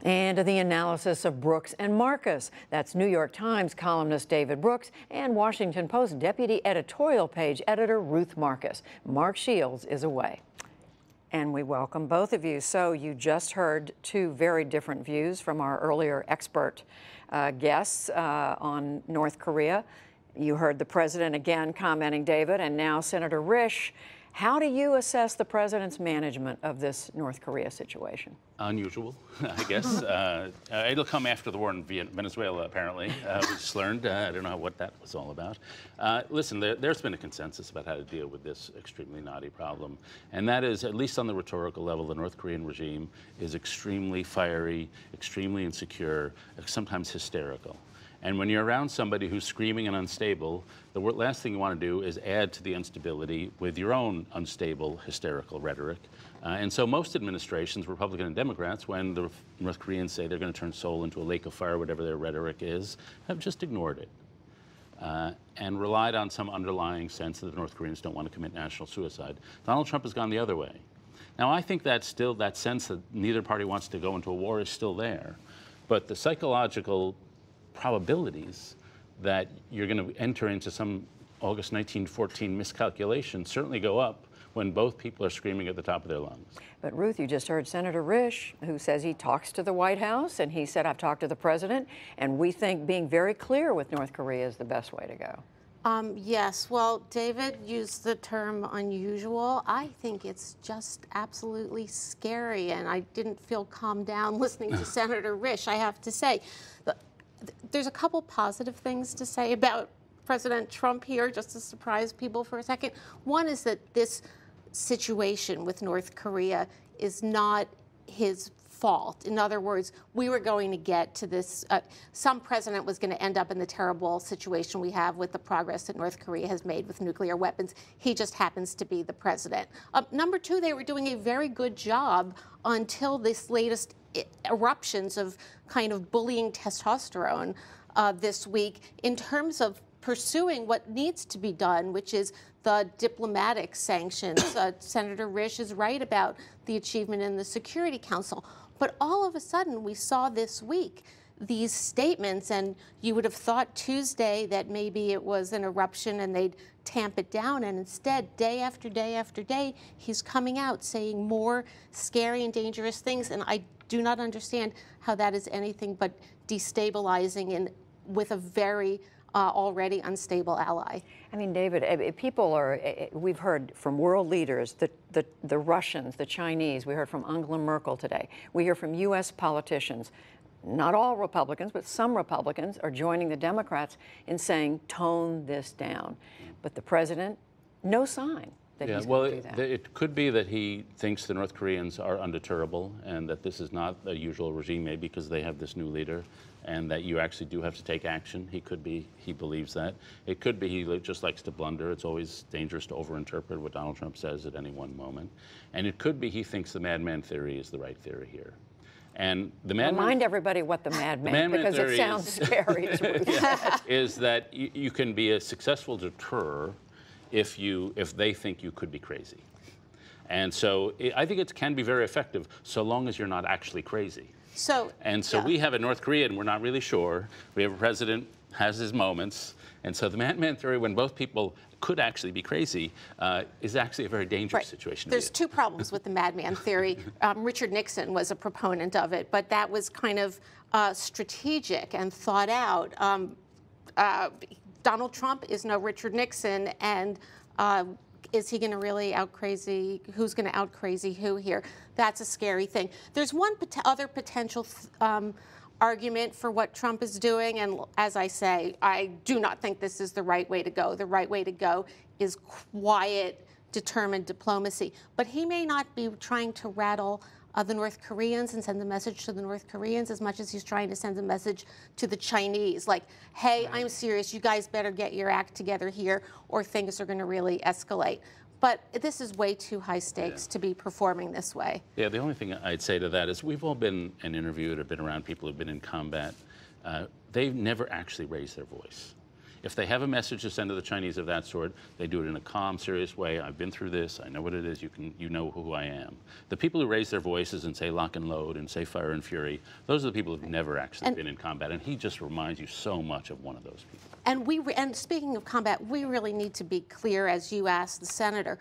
And the analysis of Brooks and Marcus. That's New York Times columnist David Brooks and Washington Post deputy editorial page editor Ruth Marcus. Mark Shields is away. And we welcome both of you. So you just heard two very different views from our earlier expert guests on North Korea. You heard the president again commenting, David, and now Senator Risch. How do you assess the president's management of this North Korea situation? Unusual, I guess. It'll come after the war in Venezuela, apparently. We just learned. I don't know what that was all about. Listen, there's been a consensus about how to deal with this extremely knotty problem. And that is, at least on the rhetorical level, the North Korean regime is extremely fiery, extremely insecure, sometimes hysterical. And when you're around somebody who's screaming and unstable, the last thing you want to do is add to the instability with your own unstable, hysterical rhetoric. And so most administrations, Republican and Democrats, when the North Koreans say they're going to turn Seoul into a lake of fire, whatever their rhetoric is, have just ignored it and relied on some underlying sense that the North Koreans don't want to commit national suicide. Donald Trump has gone the other way. Now, I think that still, that sense that neither party wants to go into a war is still there. But the psychological probabilities that you're going to enter into some August 1914 miscalculation certainly go up when both people are screaming at the top of their lungs. But Ruth, you just heard Senator Risch, who says he talks to the White House, and he said, I've talked to the president, and we think being very clear with North Korea is the best way to go. Yes, well, David used the term unusual. I think it's just absolutely scary, and I didn't feel calmed down listening to Senator Risch, I have to say. There's a couple positive things to say about President Trump here, just to surprise people for a second. One is that this situation with North Korea is not his fault. In other words, we were going to get to this, some president was going to end up in the terrible situation we have with the progress that North Korea has made with nuclear weapons. He just happens to be the president. Number two, they were doing a very good job until this latest eruptions of kind of bullying testosterone this week in terms of pursuing what needs to be done, which is the diplomatic sanctions. Senator Risch is right about the achievement in the Security Council. But all of a sudden, we saw this week these statements, and you would have thought Tuesday that maybe it was an eruption and they'd tamp it down, and instead, day after day after day, he's coming out saying more scary and dangerous things, and I do not understand how that is anything but destabilizing with a very already unstable ally. I mean, David, people are, we've heard from world leaders, the Russians, the Chinese, we heard from Angela Merkel today. We hear from U.S. politicians. Not all Republicans, but some Republicans are joining the Democrats in saying, tone this down. But the president, no sign that he's going to do that. It could be that he thinks the North Koreans are undeterrable and that this is not a usual regime, maybe because they have this new leader, and that you actually do have to take action. He could be, he believes that. It could be he just likes to blunder. It's always dangerous to overinterpret what Donald Trump says at any one moment. And it could be he thinks the madman theory is the right theory here. And the remind everybody what the madman, because it sounds scary. Is that you can be a successful deterrer if they think you could be crazy. And so I think it can be very effective so long as you're not actually crazy. So we have a North Korea, and we're not really sure. We have a president has his moments. And so the madman theory, when both people could actually be crazy, is actually a very dangerous situation. There's two problems with the madman theory. Richard Nixon was a proponent of it, but that was kind of strategic and thought out. Donald Trump is no Richard Nixon, and is he going to really out-crazy? Who's going to out-crazy who here? That's a scary thing. There's one other potential argument for what Trump is doing, and as I say, I do not think this is the right way to go. The right way to go is quiet, determined diplomacy. But he may not be trying to rattle the North Koreans and send a message to the North Koreans as much as he's trying to send a message to the Chinese, like, hey, I'm serious, you guys better get your act together here or things are going to really escalate. But this is way too high stakes to be performing this way. Yeah, the only thing I'd say to that is we've all been and interviewed or been around people who've been in combat. They've never actually raised their voice. If they have a message to send to the Chinese of that sort, they do it in a calm, serious way. I've been through this. I know what it is. You know who I am. The people who raise their voices and say lock and load and say fire and fury, those are the people who've never actually been in combat. And he just reminds you so much of one of those people. And speaking of combat, we really need to be clear, as you asked the senator.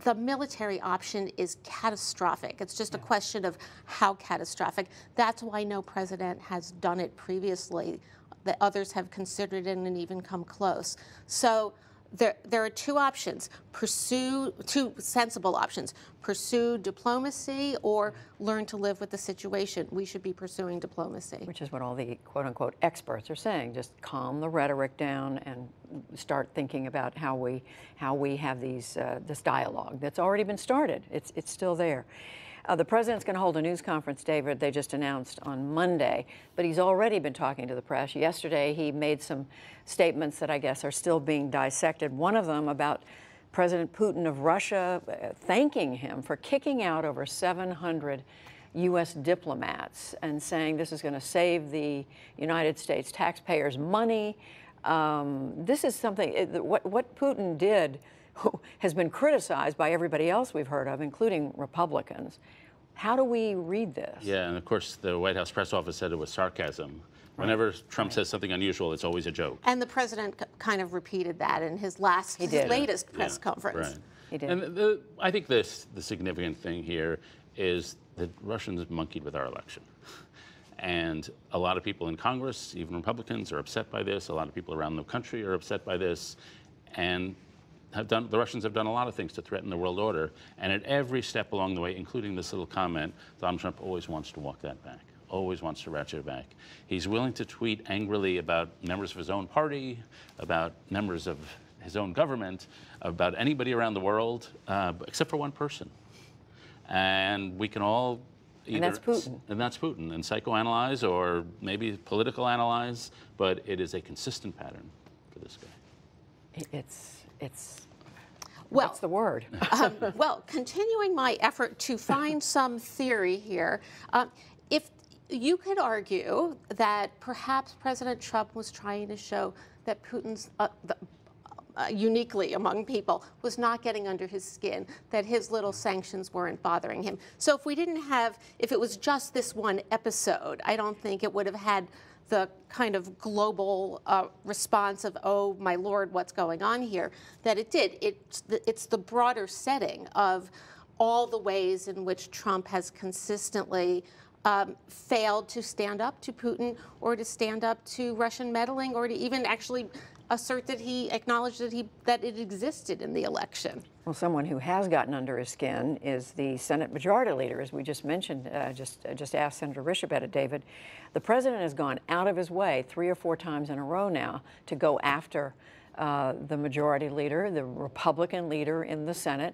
The military option is catastrophic. It's just a question of how catastrophic. That's why no president has done it previously. The others have considered it and even come close. So there are two options, two sensible options. Pursue diplomacy or learn to live with the situation. We should be pursuing diplomacy. Which is what all the quote-unquote experts are saying. Just calm the rhetoric down and start thinking about how we have this dialogue that's already been started. It's still there. The president's going to hold a news conference, David, they just announced on Monday, but he's already been talking to the press. Yesterday, he made some statements that I guess are still being dissected. One of them about President Putin of Russia thanking him for kicking out over 700 U.S. diplomats and saying this is going to save the United States taxpayers money. This is something, what Putin did has been criticized by everybody else we've heard of, including Republicans. How do we read this? Yeah, and of course the White House press office said it was sarcasm. Whenever Trump says something unusual, it's always a joke. And the president kind of repeated that in his latest press conference. Right. He did. And I think the significant thing here is that Russians monkeyed with our election. And a lot of people in Congress, even Republicans, are upset by this. A lot of people around the country are upset by this. And the Russians have done a lot of things to threaten the world order. And at every step along the way, including this little comment, Donald Trump always wants to walk that back, always wants to ratchet it back. He's willing to tweet angrily about members of his own party, about members of his own government, about anybody around the world, except for one person. And we can all either, and that's Putin. And that's Putin, and psychoanalyze or maybe political analyze, but it is a consistent pattern for this guy. Well, what's the word? Well, continuing my effort to find some theory here, if you could argue that perhaps President Trump was trying to show that Putin's uniquely among people was not getting under his skin, that his little sanctions weren't bothering him. So if it was just this one episode, I don't think it would have had the kind of global response of, oh my Lord, what's going on here, that it did. It's the broader setting of all the ways in which Trump has consistently failed to stand up to Putin or to stand up to Russian meddling or to even actually assert that he acknowledged that it existed in the election. Well, someone who has gotten under his skin is the Senate Majority Leader, as we just mentioned, just asked Senator Risch about it, David. The president has gone out of his way 3 or 4 times in a row now to go after the Majority Leader, the Republican leader in the Senate,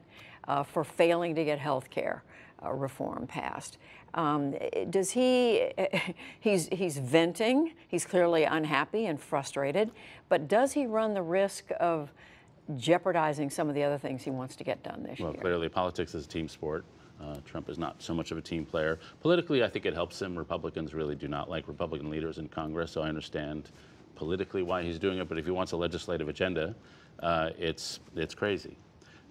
for failing to get health care reform passed. Does he's venting, he's clearly unhappy and frustrated, but does he run the risk of jeopardizing some of the other things he wants to get done this year? Well, clearly politics is a team sport. Trump is not so much of a team player. Politically, I think it helps him. Republicans really do not like Republican leaders in Congress, so I understand politically why he's doing it, but if he wants a legislative agenda, it's crazy.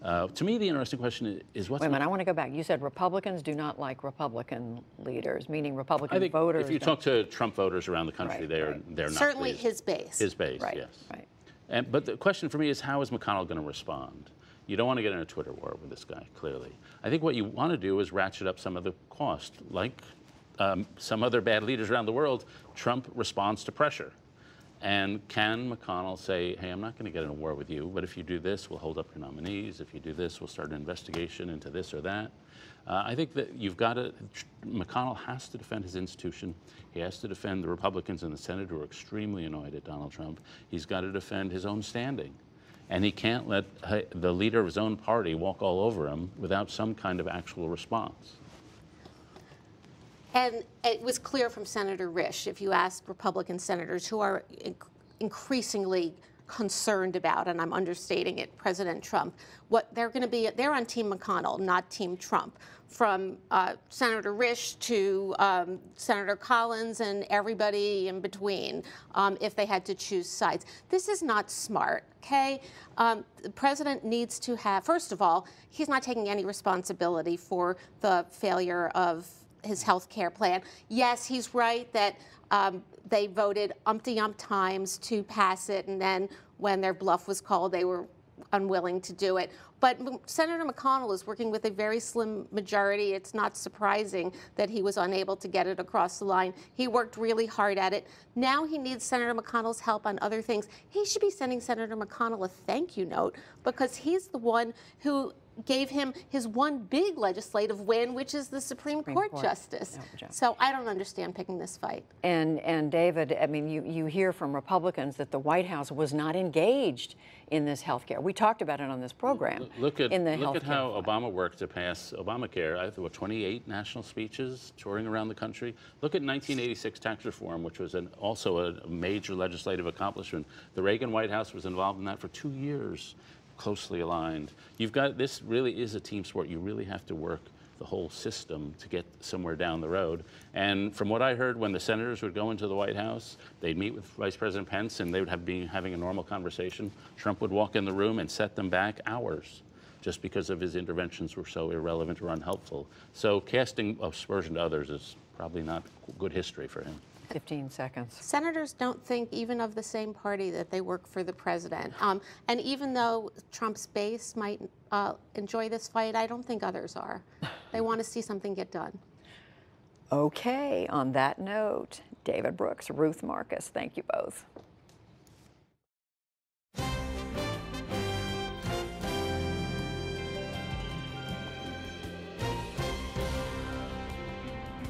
To me, the interesting question is what's... Wait a minute, I want to go back. You said Republicans do not like Republican leaders, meaning Republican I think voters. if you talk to Trump voters around the country, Right, they're right. not Certainly pleased. his base. His base, Right, yes. right. But the question for me is, how is McConnell going to respond? You don't want to get in a Twitter war with this guy, clearly. I think what you want to do is ratchet up some of the cost. Like some other bad leaders around the world, Trump responds to pressure. And can McConnell say, hey, I'm not going to get in a war with you, but if you do this, we'll hold up your nominees. If you do this, we'll start an investigation into this or that. I think that McConnell has to defend his institution. He has to defend the Republicans in the Senate who are extremely annoyed at Donald Trump. He's got to defend his own standing. And he can't let the leader of his own party walk all over him without some kind of actual response. And it was clear from Senator Risch, if you ask Republican senators who are increasingly concerned about, and I'm understating it, President Trump. What they're going to be, they're on Team McConnell, not Team Trump. From Senator Risch to Senator Collins and everybody in between, if they had to choose sides. This is not smart, okay? The president needs to have, first of all, he's not taking any responsibility for the failure of his health care plan. Yes, he's right that they voted umpty-ump times to pass it, and then when their bluff was called, they were unwilling to do it. But Senator McConnell is working with a very slim majority. It's not surprising that he was unable to get it across the line. He worked really hard at it. Now he needs Senator McConnell's help on other things. He should be sending Senator McConnell a thank you note, because he's the one who gave him his one big legislative win, which is the Supreme Court justice. So I don't understand picking this fight. And David, I mean, you hear from Republicans that the White House was not engaged in this health care. We talked about it on this program. Look at how Obama worked to pass Obamacare. I think 28 national speeches touring around the country. Look at 1986 tax reform, which was also a major legislative accomplishment. The Reagan White House was involved in that for 2 years. Closely aligned. You've got, this really is a team sport. You really have to work the whole system to get somewhere down the road. And from what I heard, when the senators would go into the White House, they'd meet with Vice President Pence and they would be having a normal conversation. Trump would walk in the room and set them back hours just because of his interventions were so irrelevant or unhelpful. So casting aspersion to others is probably not good history for him. 15 seconds. Senators don't think even of the same party that they work for the president. And even though Trump's base might enjoy this fight, I don't think others are. They want to see something get done. Okay, on that note, David Brooks, Ruth Marcus, thank you both.